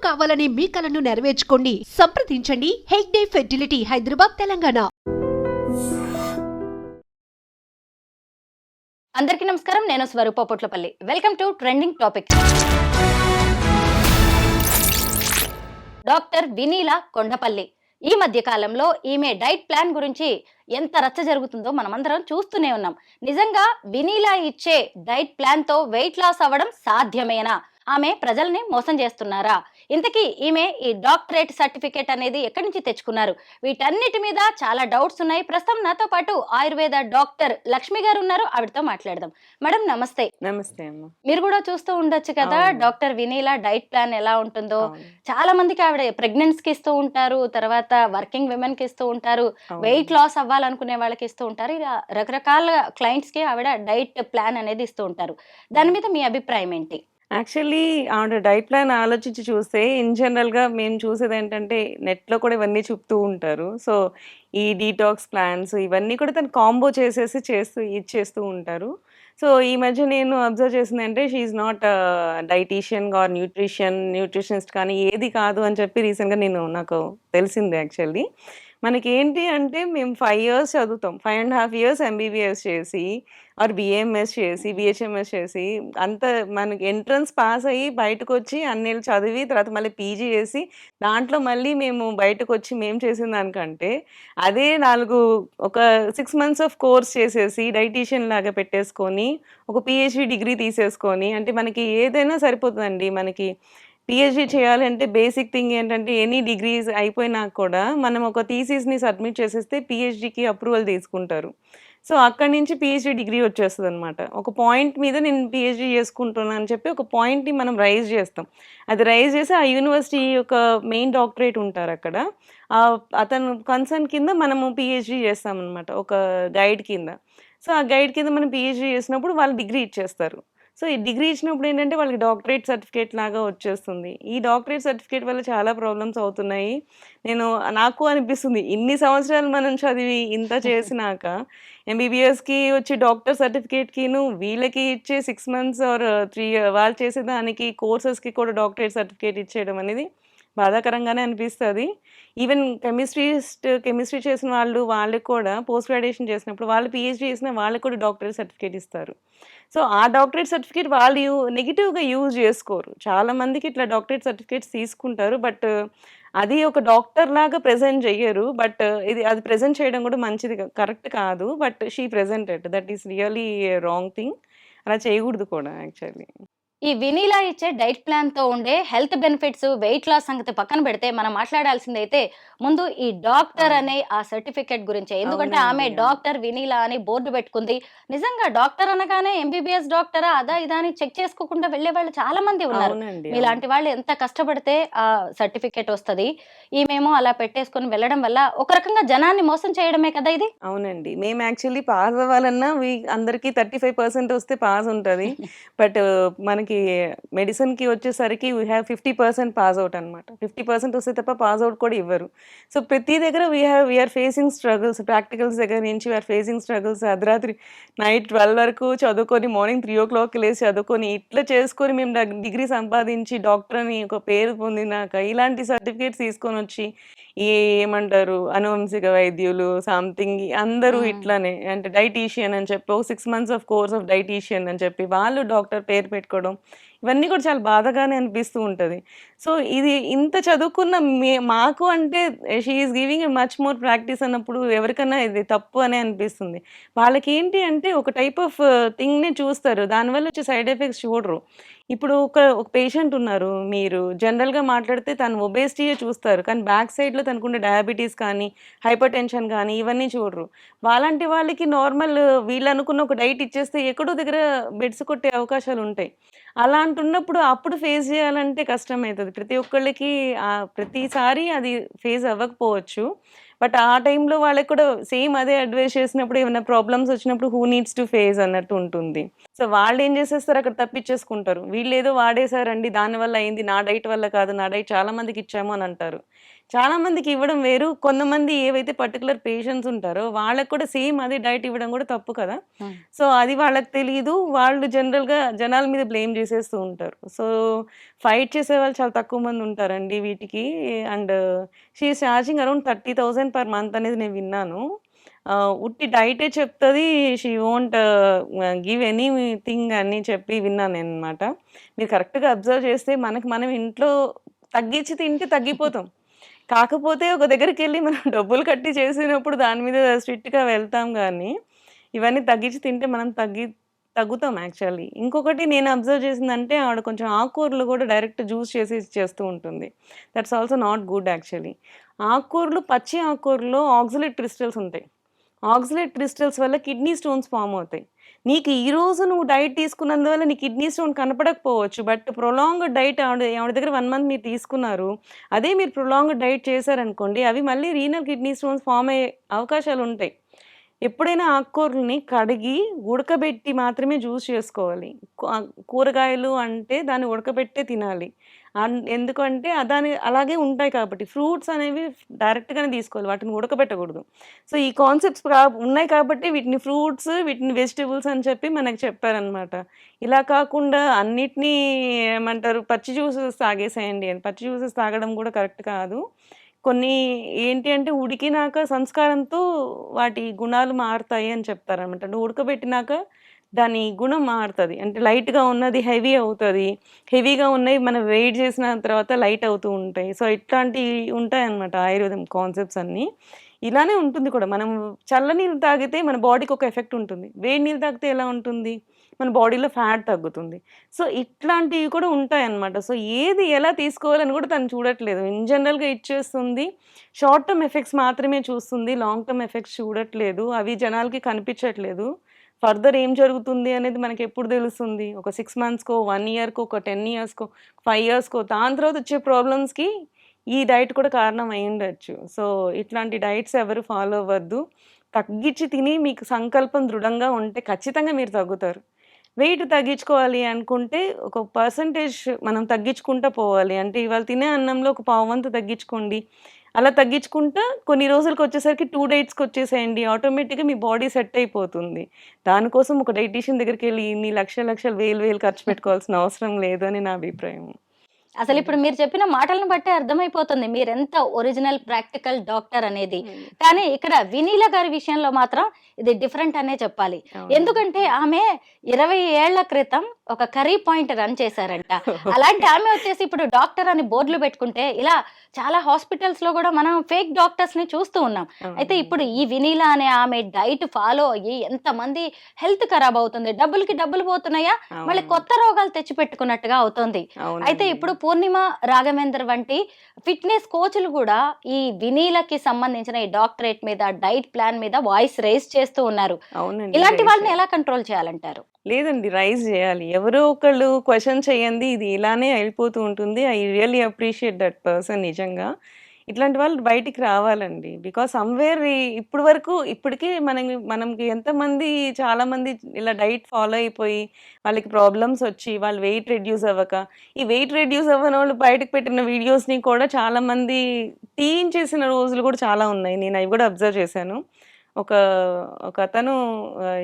కావాలనే మీ కలను నెరవేర్చుకోండి. సంప్రదించండి హెగ్డే ఫెర్టిలిటీ, హైదరాబాద్, తెలంగాణ. అందరికీ నమస్కారం. నేను Swaroopa Potlapalli. Welcome to trending topic. Doctor Vineela Kondapalli ఈ మధ్య కాలంలో ఈమె డైట్ ప్లాన్ గురించి ఎంత రచ్చ జరుగుతుందో మనమందరం చూస్తూనే ఉన్నాం. నిజంగా వినీలా ఇచ్చే డైట్ ప్లాన్ తో వెయిట్ లాస్ అవ్వడం సాధ్యమేనా? ఆమె ప్రజల్ని మోసం చేస్తున్నారా? ఇంతకీ ఈమె ఈ డాక్టరేట్ సర్టిఫికేట్ అనేది ఎక్కడి నుంచి తెచ్చుకున్నారు? వీటన్నిటి మీద చాలా డౌట్స్ ఉన్నాయి. ప్రస్తుతం నాతో పాటు ఆయుర్వేద డాక్టర్ లక్ష్మి గారు ఉన్నారు. ఆవిడతో మాట్లాడదాం. మేడం నమస్తే. నమస్తే అమ్మ. మీరు కూడా చూస్తూ ఉండొచ్చు కదా డాక్టర్ వినీలా డైట్ ప్లాన్ ఎలా ఉంటుందో. చాలా మందికి ఆవిడ ప్రెగ్నెన్సీకి ఇస్తూ ఉంటారు, తర్వాత వర్కింగ్ విమెన్ కి ఇస్తూ ఉంటారు, వెయిట్ లాస్ అవ్వాలనుకునే వాళ్ళకి ఇస్తూ ఉంటారు. ఇలా రకరకాల క్లయింట్స్ కి ఆవిడ డైట్ ప్లాన్ అనేది ఇస్తూ ఉంటారు. దాని మీద మీ అభిప్రాయం ఏంటి? యాక్చువల్లీ ఆవిడ డైట్ ప్లాన్ ఆలోచించి చూస్తే ఇన్ జనరల్గా మేము చూసేది ఏంటంటే నెట్లో కూడా ఇవన్నీ చెప్తూ ఉంటారు. సో ఈ డీటాక్స్ ప్లాన్స్ ఇవన్నీ కూడా తను కాంబో చేసేసి ఇచ్చేస్తూ ఉంటారు. సో ఈ మధ్య నేను అబ్జర్వ్ చేసింది అంటే she's not dietitian or nutritionist కానీ ఏది కాదు అని చెప్పి రీసెంట్గా నాకు తెలిసింది. యాక్చువల్లీ మనకి ఏంటి అంటే మేము 5 years చదువుతాం, 5.5 years ఎంబీబీఎస్ చేసి ఆర్ బిఏఎంఎస్ చేసి బిహెచ్ఎంఎస్ చేసి అంత మనకి ఎంట్రన్స్ పాస్ అయ్యి బయటకు వచ్చి అన్నేళ్ళు చదివి తర్వాత మళ్ళీ పీజీ చేసి దాంట్లో మళ్ళీ మేము బయటకు వచ్చి మేము చేసిన దానికంటే అదే ఒక 6 months ఆఫ్ కోర్స్ చేసేసి డైటీషియన్ లాగా పెట్టేసుకొని ఒక పిహెచ్డి డిగ్రీ తీసేసుకొని అంటే మనకి ఏదైనా సరిపోతుందండి. మనకి పిహెచ్డి చేయాలంటే బేసిక్ థింగ్ ఏంటంటే ఎనీ డిగ్రీస్ అయిపోయినాక కూడా మనం ఒక థీసిస్ని సబ్మిట్ చేసేస్తే పిహెచ్డికి అప్రూవల్ తీసుకుంటారు. సో అక్కడి నుంచి పిహెచ్డి డిగ్రీ వచ్చేస్తుంది అనమాట. ఒక పాయింట్ మీద నేను పిహెచ్డి చేసుకుంటున్నాను అని చెప్పి ఒక పాయింట్ని మనం రైజ్ చేస్తాం. అది రైజ్ చేసి ఆ యూనివర్సిటీ యొక్క మెయిన్ డాక్టరేట్ ఉంటారు అక్కడ, అతను కన్సర్న్ కింద మనము పిహెచ్డి చేస్తామన్నమాట ఒక గైడ్ కింద. సో ఆ గైడ్ కింద మనం పిహెచ్డి చేసినప్పుడు వాళ్ళు డిగ్రీ ఇచ్చేస్తారు. సో ఈ డిగ్రీ ఇచ్చినప్పుడు ఏంటంటే వాళ్ళకి డాక్టరేట్ సర్టిఫికేట్ లాగా వచ్చేస్తుంది. ఈ డాక్టరేట్ సర్టిఫికేట్ వల్ల చాలా ప్రాబ్లమ్స్ అవుతున్నాయి. నాకు అనిపిస్తుంది ఇన్ని సంవత్సరాలు మనం చదివి ఇంత చేసినాక ఎంబీబీఎస్కి వచ్చి డాక్టర్ సర్టిఫికేట్కిను వీళ్ళకి ఇచ్చే 6 months ఆర్ 3 వాళ్ళు చేసే దానికి కోర్సెస్కి కూడా డాక్టరేట్ సర్టిఫికేట్ ఇచ్చేయడం అనేది బాధాకరంగానే అనిపిస్తుంది. ఈవెన్ కెమిస్ట్రీ చేసిన వాళ్ళకి కూడా పోస్ట్ గ్రాడ్యుయేషన్ చేసినప్పుడు వాళ్ళు పిహెచ్డి చేసిన వాళ్ళకి కూడా డాక్టరేట్ సర్టిఫికేట్ ఇస్తారు. సో ఆ డాక్టరేట్ సర్టిఫికేట్ వాళ్ళు నెగిటివ్గా యూజ్ చేసుకోరు. చాలామందికి ఇట్లా డాక్టరేట్ సర్టిఫికేట్స్ తీసుకుంటారు, బట్ అది ఒక డాక్టర్ లాగా ప్రెజెంట్ చెయ్యరు. బట్ అది ప్రెజెంట్ చేయడం కూడా మంచిది కరెక్ట్ కాదు. But she presented that is really wrong thing. అలా చేయకూడదు కూడా యాక్చువల్లీ. ఈ వినీలా ఇచ్చే డైట్ ప్లాన్ తో ఉండే హెల్త్ బెనిఫిట్స్, వెయిట్ లాస్ సంగతి పక్కన పెడితే మనం మాట్లాడాల్సింది అయితే ముందు ఈ డాక్టర్ అనే ఆ సర్టిఫికెట్ గురించే. ఎందుకంటే ఆమె డాక్టర్ వినీలా అని బోర్డు పెట్టుకుంది. నిజంగా డాక్టర్ అనగానే ఎంబీబీఎస్ డాక్టరా అదా ఇదా అని చెక్ చేసుకోకుండా వెళ్లే వాళ్ళు చాలా మంది ఉన్నారు. మీలాంటి వాళ్ళు ఎంత కష్టపడితే ఆ సర్టిఫికెట్ వస్తుంది. ఈమెమో అలా పెట్టేసుకొని వెళ్ళడం వల్ల ఒక రకంగా జనాన్ని మోసం చేయడమే కదా ఇది. అవునండి, మేము యాక్చువల్లీ పాస్ అవ్వాలన్నా అందరికి 35% వస్తే పాస్ ఉంటుంది. బట్ మనకి మెడిసిన్కి వచ్చేసరికి వీ హ్యావ్ 50% పాస్ అవుట్ అనమాట. 50% వస్తే తప్ప పాస్ అవుట్ కూడా ఇవ్వరు. సో ప్రతి దగ్గర వీఆర్ ఫేసింగ్ స్ట్రగుల్స్. ప్రాక్టికల్స్ దగ్గర నుంచి వీఆర్ ఫేసింగ్ స్ట్రగుల్స్. అర్ధరాత్రి నైట్ 12 వరకు చదువుకొని మార్నింగ్ 3 o'clock లేసి చదువుకొని ఇట్లా చేసుకొని మేము డిగ్రీ సంపాదించి డాక్టర్ అని ఒక పేరు పొందినాక ఇలాంటి సర్టిఫికేట్స్ తీసుకొని వచ్చి ఏమంటారు అనువంశిక వైద్యులు సంథింగ్ అందరూ ఇట్లానే అంటే డైటీషియన్ అని చెప్పి 6 months of course of dietitian అని చెప్పి వాళ్ళు డాక్టర్ పేరు పెట్టుకోవడం ఇవన్నీ కూడా చాలా బాధగానే అనిపిస్తూ ఉంటుంది. సో ఇది ఇంత చదువుకున్న మాకు అంటే she is giving much more practice అన్నప్పుడు ఎవరికైనా ఇది తప్పు అనే అనిపిస్తుంది. వాళ్ళకి ఏంటి అంటే ఒక టైప్ ఆఫ్ థింగ్ని చూస్తారు, దానివల్ల వచ్చే సైడ్ ఎఫెక్ట్స్ చూడరు. ఇప్పుడు ఒక పేషెంట్ ఉన్నారు, మీరు జనరల్గా మాట్లాడితే తను ఒబేసిటీయే చూస్తారు, కానీ బ్యాక్ సైడ్లో తనకుండే డయాబెటీస్ కానీ హైపర్ టెన్షన్ కానీ ఇవన్నీ చూడరు. వాళ్ళంటి వాళ్ళకి నార్మల్ వీళ్ళు అనుకున్న ఒక డైట్ ఇచ్చేస్తే ఎక్కడో దగ్గర బెడ్స్ కొట్టే అవకాశాలు ఉంటాయి. అలాంటున్నప్పుడు అప్పుడు ఫేస్ చేయాలంటే కష్టమవుతుంది. ప్రతి ఒక్కళ్ళకి ప్రతిసారి అది ఫేస్ అవ్వకపోవచ్చు. బట్ ఆ టైంలో వాళ్ళకి కూడా సేమ్ అదే అడ్వైస్ చేసినప్పుడు ఏమైనా ప్రాబ్లమ్స్ వచ్చినప్పుడు హూ నీడ్స్ టు ఫేస్ అన్నట్టు ఉంటుంది. సో వాళ్ళు ఏం చేసేస్తారు, అక్కడ తప్పించేసుకుంటారు. వీళ్ళు ఏదో వాడేశారండి దానివల్ల అయింది, నా డైట్ వల్ల కాదు, నా డైట్ చాలా మందికి ఇచ్చాము అని అంటారు. చాలా మందికి ఇవ్వడం వేరు, కొంతమంది ఏవైతే పర్టికులర్ పేషెంట్స్ ఉంటారో వాళ్ళకి కూడా సేమ్ అదే డైట్ ఇవ్వడం కూడా తప్పు కదా. సో అది వాళ్ళకి తెలీదు, వాళ్ళు జనరల్గా జనాల మీద బ్లేమ్ చేసేస్తూ ఉంటారు. సో ఫైట్ చేసే వాళ్ళు చాలా తక్కువ మంది ఉంటారండి వీటికి. And she is charging around 30,000 per month అనేది నేను విన్నాను. ఉట్టి డైటే చెప్తుంది, షీ వోంట్ గివ్ ఎనీథింగ్ అని చెప్పి విన్నాను నేను అనమాట. మీరు కరెక్ట్గా అబ్జర్వ్ చేస్తే మనం ఇంట్లో తగ్గించి తింటే తగ్గిపోతాం. కాకపోతే ఒక దగ్గరికెళ్ళి మనం డబ్బులు కట్టి చేసినప్పుడు దాని మీద స్ట్రిక్ట్‌గా వెళ్తాం గానీ, ఇవన్నీ తగ్గించి తింటే మనం తగ్గుతాం యాక్చువల్లీ. ఇంకొకటి నేను అబ్జర్వ్ చేసిందంటే ఆవిడ కొంచెం ఆకుకూరలు కూడా డైరెక్ట్ జ్యూస్ చేసి ఇచ్చేస్తూ ఉంటుంది. That's also not good actually. ఆకుకూరలు, పచ్చి ఆకుకూరలో ఆక్సలేట్ క్రిస్టల్స్ ఉంటాయి. ఆక్సలేట్ క్రిస్టల్స్ వల్ల కిడ్నీ స్టోన్స్ ఫార్మ్ అవుతాయి. నీకు ఈరోజు నువ్వు డైట్ తీసుకున్నందువల్ల నీ కిడ్నీ స్టోన్ కనపడకపోవచ్చు. బట్ ప్రొలాంగ్డ్ డైట్ ఆవిడ దగ్గర 1 మంత్ మీరు తీసుకున్నారు. అదే మీరు ప్రొలాంగ్డ్ డైట్ చేశారనుకోండి, అవి మళ్ళీ రీనల్ కిడ్నీ స్టోన్స్ ఫార్మ్ అయ్యే అవకాశాలుంటాయి. ఎప్పుడైనా ఆకుకూరలని కడిగి, ఉడకబెట్టి మాత్రమే జ్యూస్ చేసుకోవాలి. కూరగాయలు అంటే దాన్ని ఉడకబెట్టే తినాలి. ఎందుకంటే దాని అలాగే ఉంటాయి కాబట్టి. ఫ్రూట్స్ అనేవి డైరెక్ట్‌గానే తీసుకోవాలి. వాటిని ఉడకబెట్టకూడదు. సో ఈ కాన్సెప్ట్స్ ఉన్నాయి కాబట్టి వీటిని ఫ్రూట్స్, వీటిని వెజిటబుల్స్ అని చెప్పి మనకు చెప్పారనమాట. ఇలా కాకుండా అన్నిటినీ ఏమంటారు, పచ్చి జ్యూసెస్ తాగేసేయండి అని. పచ్చి జ్యూసెస్ తాగడం కూడా కరెక్ట్ కాదు. కొన్ని ఏంటి అంటే ఉడికినాక సంస్కారంతో వాటి గుణాలు మారుతాయి అని చెప్తారనమాట. అంటే ఉడకబెట్టినాక దాని గుణం మారుతది. అంటే లైట్‌గా ఉన్నది హెవీ అవుతది. హెవీగా ఉన్నయి మనం వెయిట్ చేసిన తర్వాత లైట్ అవుతూ ఉంటాయి. సో ఇట్లాంటివి ఉంటాయన్నమాట ఆయుర్వేదం కాన్సెప్ట్స్ అన్నీ. ఇలానే ఉంటుంది కూడా. మనం చల్లనీళ్ళు తాగితే మన బాడీకి ఒక ఎఫెక్ట్ ఉంటుంది. వేడి నీళ్ళు తాగితే ఎలా ఉంటుంది? మన బాడీలో ఫ్యాట్ తగ్గుతుంది. సో ఇట్లాంటివి కూడా ఉంటాయన్నమాట. సో ఏది ఎలా తీసుకోవాలని కూడా తను చూడట్లేదు. ఇన్ జనరల్‌గా ఇచ్చేస్తుంది. షార్ట్ టర్మ్ ఎఫెక్ట్స్ మాత్రమే చూస్తుంది. లాంగ్ టర్మ్ ఎఫెక్ట్స్ చూడట్లేదు. అవి జనాలకి కనిపించట్లేదు. ఫర్దర్ ఏం జరుగుతుంది అనేది మనకెప్పుడు తెలుస్తుంది? ఒక 6 మంత్స్‌కో, 1 ఇయర్‌కో, ఒక 10 ఇయర్స్‌కో, 5 ఇయర్స్‌కో, దాని తర్వాత వచ్చే ప్రాబ్లమ్స్‌కి ఈ డైట్ కూడా కారణం అయ్యుండొచ్చు. సో ఇట్లాంటి డైట్స్ ఎవరు ఫాలో అవ్వద్దు. తగ్గించి తిని మీకు సంకల్పం దృఢంగా ఉంటే ఖచ్చితంగా మీరు తగ్గుతారు. వెయిట్ తగ్గించుకోవాలి అనుకుంటే ఒక పర్సెంటేజ్ మనం తగ్గించుకుంటా పోవాలి. అంటే ఇవాళ తినే అన్నంలో ఒక పావువంతు తగ్గించుకోండి. అలా తగ్గించుకుంటా కొన్ని రోజులకొచ్చేసరికి 2 డేట్స్‌కొచ్చేసేయండి. ఆటోమేటిక్‌గా మీ బాడీ సెట్ అయిపోతుంది. దానికోసం ఒక డైటీషియన్ దగ్గరికెళ్ళి ఇన్ని లక్షలు, వేలు ఖర్చు పెట్టుకోవాల్సిన అవసరం లేదు అని నా అభిప్రాయం. అసలు ఇప్పుడు మీరు చెప్పిన మాటలను బట్టే అర్థమైపోతుంది మీరెంత ఒరిజినల్ ప్రాక్టికల్ డాక్టర్ అనేది. కానీ ఇక్కడ వినీల గారి విషయంలో మాత్రం ఇది డిఫరెంట్ అనే చెప్పాలి. ఎందుకంటే ఆమె 20 ఏళ్ల క్రితం ఒక కర్రీ పాయింట్ రన్ చేశారంట. అలాంటి ఆమె వచ్చేసి ఇప్పుడు డాక్టర్ అని బోర్డులు పెట్టుకుంటే ఇలా చాలా హాస్పిటల్స్ లో కూడా మనం ఫేక్ డాక్టర్స్ ని చూస్తూ ఉన్నాం. అయితే ఇప్పుడు ఈ వినీల అనే ఆమె డైట్ ఫాలో అయ్యి ఎంతమంది హెల్త్ ఖరాబ్ అవుతుంది, డబ్బులకి డబ్బులు పోతున్నాయా, మళ్ళీ కొత్త రోగాలు తెచ్చి పెట్టుకున్నట్టుగా అవుతుంది. అయితే ఇప్పుడు పూర్ణిమ రాఘవేందర్ వంటి ఫిట్నెస్ కోచ్లు కూడా ఈ వినీలకి సంబంధించిన ఈ డాక్టరేట్ మీద, డైట్ ప్లాన్ మీద వాయిస్ రైజ్ చేస్తూ ఉన్నారు. ఇలాంటి వాళ్ళని ఎలా కంట్రోల్ చేయాలంటారు? లేదండి, రైజ్ చేయాలి. ఎవరో ఒకళ్ళు క్వశ్చన్ చేయండి, ఇది ఇలానే వెళ్ళిపోతూ ఉంటుంది. I really appreciate that person. నిజంగా ఇట్లాంటి వాళ్ళు బయటికి రావాలండి. బికాస్ సమ్వేర్ ఇప్పుడు వరకు ఇప్పటికీ మనకి ఎంతమంది, చాలామంది ఇలా డైట్ ఫాలో అయిపోయి వాళ్ళకి ప్రాబ్లమ్స్ వచ్చి వాళ్ళు వెయిట్ రెడ్యూస్ అవ్వక, ఈ వెయిట్ రెడ్యూస్ అవ్వని వాళ్ళు బయటకు పెట్టిన వీడియోస్ని కూడా చాలామంది తీయించేసిన రోజులు కూడా చాలా ఉన్నాయి. నేను అవి కూడా అబ్జర్వ్ చేశాను. ఒక అతను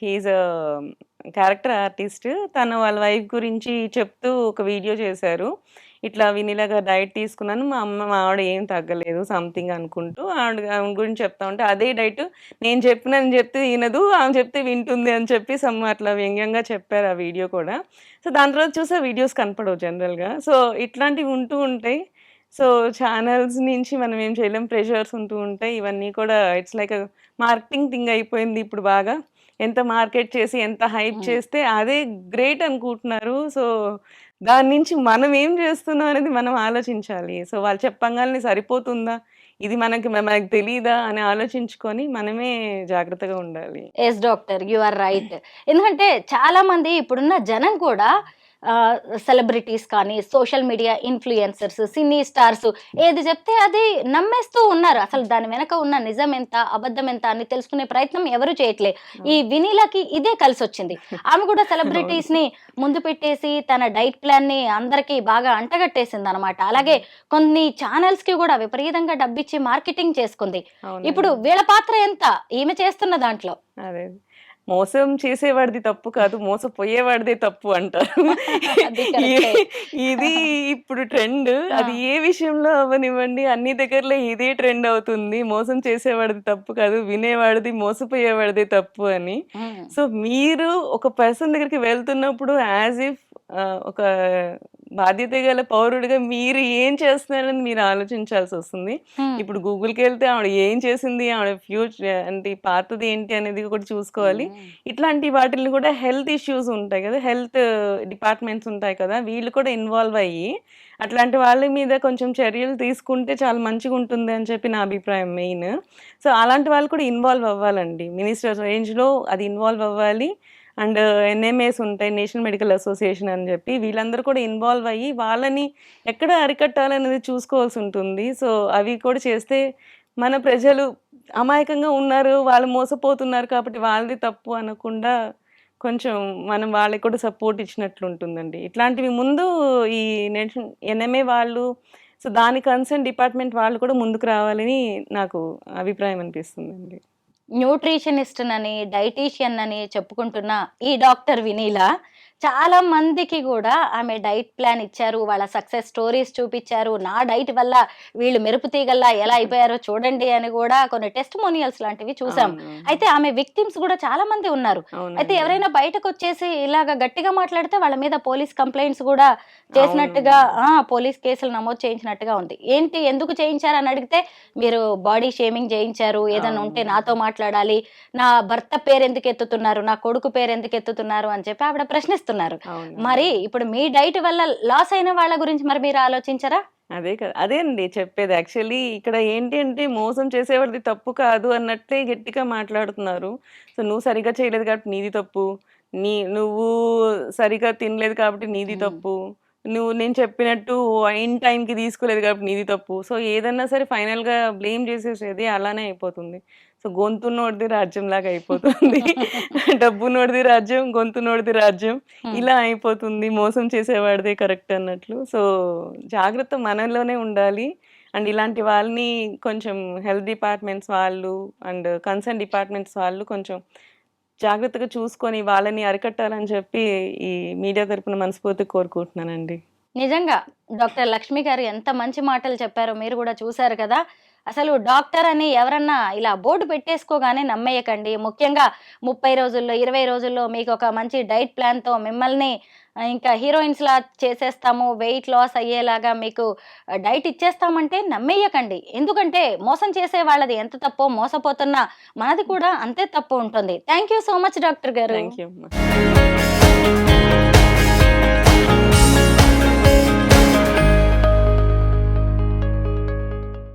హీఈస్ క్యారెక్టర్ ఆర్టిస్ట్. తను వాళ్ళ వైఫ్ గురించి చెప్తూ ఒక వీడియో చేశారు. ఇట్లా వినిలాగా డైట్ తీసుకున్నాను, మా ఆవిడ ఏం తగ్గలేదు సంథింగ్ అనుకుంటూ ఆవిడ గురించి చెప్తా ఉంటే, అదే డైట్ నేను చెప్తే వినదు, ఆమె చెప్తే వింటుంది అని చెప్పి అట్లా వ్యంగ్యంగా చెప్పారు ఆ వీడియో కూడా. సో దాని తర్వాత చూసే వీడియోస్ కనపడవు జనరల్గా. సో ఇట్లాంటివి ఉంటూ ఉంటాయి. సో ఛానల్స్ నుంచి మనం ఏం చేయలేం, ప్రెషర్స్ ఉంటూ ఉంటాయి. ఇవన్నీ కూడా ఇట్స్ లైక్ మార్కెటింగ్ థింగ్ అయిపోయింది ఇప్పుడు బాగా. ఎంత మార్కెట్ చేసి ఎంత హైప్ చేస్తే అదే గ్రేట్ అనుకుంటున్నారు. సో దాని నుంచి మనం ఏం చేస్తున్నాం అనేది మనం ఆలోచించాలి. సో వాళ్ళు చెప్పంగానే సరిపోతుందా, ఇది మనకి తెలీదా అని ఆలోచించుకొని మనమే జాగ్రత్తగా ఉండాలి. Yes doctor, you are right. ఎందుకంటే చాలా మంది ఇప్పుడున్న జనం కూడా సెలబ్రిటీస్ కానీ, social media influencers, cine stars ఏది చెప్తే అది నమ్మేస్తూ ఉన్నారు. అసలు దాని వెనక ఉన్న నిజం ఎంత, అబద్ధం ఎంత అని తెలుసుకునే ప్రయత్నం ఎవరు చేయట్లే. ఈ వినీలాకి ఇదే కలిసొచ్చింది. ఆమె కూడా సెలబ్రిటీస్ ని ముందు పెట్టేసి తన డైట్ ప్లాన్ ని అందరికి బాగా అంటగట్టేసింది అనమాట. అలాగే కొన్ని ఛానల్స్ కి కూడా విపరీతంగా డబ్బిచ్చి మార్కెటింగ్ చేసుకుంది. ఇప్పుడు వీళ్ళ పాత్ర ఎంత ఈమె చేస్తున్న దాంట్లో? అదే మోసం చేసేవాడిది తప్పు కాదు, మోసపోయేవాడిదే తప్పు అంటారు. అది కరెక్టే. ఇది ఇప్పుడు ట్రెండ్. అది ఏ విషయంలో అవ్వనివ్వండి, అన్ని దగ్గరలో ఇదే ట్రెండ్ అవుతుంది. మోసం చేసేవాడిది తప్పు కాదు, వినేవాడిది మోసపోయేవాడిదే తప్పు అని. సో మీరు ఒక పర్సన్ దగ్గరికి వెళ్తున్నప్పుడు యాజ్ ఇఫ్ ఒక బాధ్యత గల పౌరుడిగా మీరు ఏం చేస్తున్నారని మీరు ఆలోచించాల్సి వస్తుంది. ఇప్పుడు గూగుల్కి వెళ్తే ఆవిడ ఏం చేసింది, ఆవిడ ఫ్యూచర్ అంటే పాతది ఏంటి అనేది కూడా చూసుకోవాలి. ఇట్లాంటి వాటిని కూడా హెల్త్ ఇష్యూస్ ఉంటాయి కదా, హెల్త్ డిపార్ట్మెంట్స్ ఉంటాయి కదా, వీళ్ళు కూడా ఇన్వాల్వ్ అయ్యి అట్లాంటి వాళ్ళ మీద కొంచెం చర్యలు తీసుకుంటే చాలా మంచిగా ఉంటుంది అని చెప్పి నా అభిప్రాయం మెయిన్. సో అలాంటి వాళ్ళు కూడా ఇన్వాల్వ్ అవ్వాలండి, మినిస్టర్ రేంజ్లో అది ఇన్వాల్వ్ అవ్వాలి. అండ్ ఎన్ఎంఏస్ ఉంటాయి, నేషనల్ మెడికల్ అసోసియేషన్ అని చెప్పి, వీళ్ళందరూ కూడా ఇన్వాల్వ్ అయ్యి వాళ్ళని ఎక్కడ అరికట్టాలనేది చూసుకోవాల్సి ఉంటుంది. సో అవి కూడా చేస్తే మన ప్రజలు అమాయకంగా ఉన్నారు, వాళ్ళు మోసపోతున్నారు కాబట్టి వాళ్ళది తప్పు అనకుండా కొంచెం మనం వాళ్ళకి కూడా సపోర్ట్ ఇచ్చినట్లు ఉంటుందండి. ఇట్లాంటివి ముందు ఈ ఎన్ఎంఏ వాళ్ళు, సో దాని కన్సర్న్ డిపార్ట్మెంట్ వాళ్ళు కూడా ముందుకు రావాలని నాకు అభిప్రాయం అనిపిస్తుందండి. న్యూట్రిషనిస్ట్ అని, డైటీషియన్ అని చెప్పుకుంటున్న ఈ డాక్టర్ వినీలా చాలా మందికి కూడా ఆమె డైట్ ప్లాన్ ఇచ్చారు, వాళ్ళ సక్సెస్ స్టోరీస్ చూపించారు. నా డైట్ వల్ల వీళ్ళు మెరుపు తీగల్లా ఎలా అయిపోయారో చూడండి అని కూడా కొన్ని టెస్టిమోనియల్స్ లాంటివి చూసాం. అయితే ఆమె విక్టిమ్స్ కూడా చాలా మంది ఉన్నారు. అయితే ఎవరైనా బయటకు వచ్చేసి ఇలాగ గట్టిగా మాట్లాడితే వాళ్ళ మీద పోలీస్ కంప్లైంట్స్ కూడా చేసినట్టుగా, పోలీస్ కేసులు నమోదు చేయించినట్టుగా ఉంది. ఏంటి ఎందుకు చేయించారు అని అడిగితే, మీరు బాడీ షేమింగ్ చేయించారు, ఏదన్నా ఉంటే నాతో మాట్లాడాలి, నా భర్త పేరు ఎందుకు ఎత్తుతున్నారు, నా కొడుకు పేరు ఎందుకు ఎత్తుతున్నారు అని చెప్పి ఆవిడ ప్రశ్నిస్తున్నారు. మరి ఇప్పుడు మీ డైట్ వల్ల లాస్ అయిన వాళ్ళ గురించి మరి మీరు ఆలోచించరా? అదే కదా, అదే అండి చెప్పేది. యాక్చువల్లీ ఇక్కడ ఏంటి అంటే మోసం చేసేవాడిది తప్పు కాదు అన్నట్లే గట్టిగా మాట్లాడుతున్నారు. సో నువ్వు సరిగా చేయలేదు కాబట్టి నీది తప్పు, నువ్వు సరిగా తినలేదు కాబట్టి నీది తప్పు, నువ్వు నేను చెప్పినట్టు అయిన టైంకి తీసుకోలేదు కాబట్టి నీది తప్పు. సో ఏదన్నా సరే ఫైనల్గా బ్లేమ్ చేసేసేది అలానే అయిపోతుంది. సో గొంతున్నోడిది రాజ్యం లాగా అయిపోతుంది. డబ్బున్నోడిది రాజ్యం, గొంతున్నోడిది రాజ్యం, ఇలా అయిపోతుంది. మోసం చేసేవాడిదే కరెక్ట్ అన్నట్లు. సో జాగ్రత్త మనలోనే ఉండాలి. అండ్ ఇలాంటి వాళ్ళని కొంచెం హెల్త్ డిపార్ట్మెంట్స్ వాళ్ళు అండ్ కన్సర్న్ డిపార్ట్మెంట్స్ వాళ్ళు కొంచెం జాగ్రత్తగా చూసుకొని వాళ్ళని అరికట్టాలని చెప్పి ఈ మీడియా తరపున మనస్ఫూర్తిగా కోరుకుంటున్నానండి. నిజంగా డాక్టర్ లక్ష్మి గారు ఎంత మంచి మాటలు చెప్పారో మీరు కూడా చూశారు కదా. అసలు డాక్టర్ అని ఎవరన్నా ఇలా బోర్డు పెట్టేసుకోగానే నమ్మేయకండి. ముఖ్యంగా 30 రోజుల్లో 20 రోజుల్లో మీకు ఒక మంచి డైట్ ప్లాన్తో మిమ్మల్ని ఇంకా హీరోయిన్స్ లా చేసేస్తాము, వెయిట్ లాస్ అయ్యేలాగా మీకు డైట్ ఇచ్చేస్తామంటే నమ్మేయకండి. ఎందుకంటే మోసం చేసే వాళ్ళది ఎంత తప్పో, మోసపోతున్నా మనది కూడా అంతే తప్పు ఉంటుంది. Thank you so much doctor గారు. Thank you.